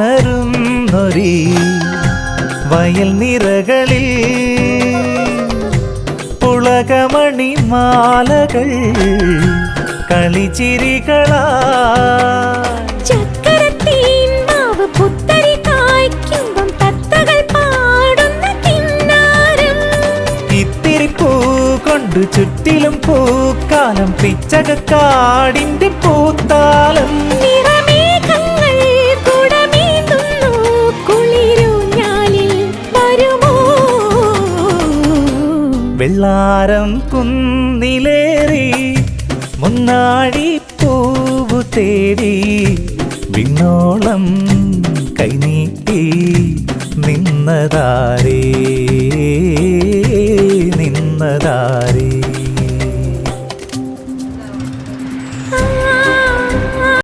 മഴയിലുണരുന്നൊരീ വയൽ നിറകളിൽ പുളകമണിമാലകൾ കളിച്ചിരികളാ ചുറ്റിലും പൂക്കാലം പിച്ചകക്കാടിന്റെ പൂത്താലം വെള്ളാരം കുന്നിലേറി മുന്നാഴി പൂവു തേടി വിണ്ണോളം കൈനീട്ടി നിന്നതാരേ നിന്നതാരേ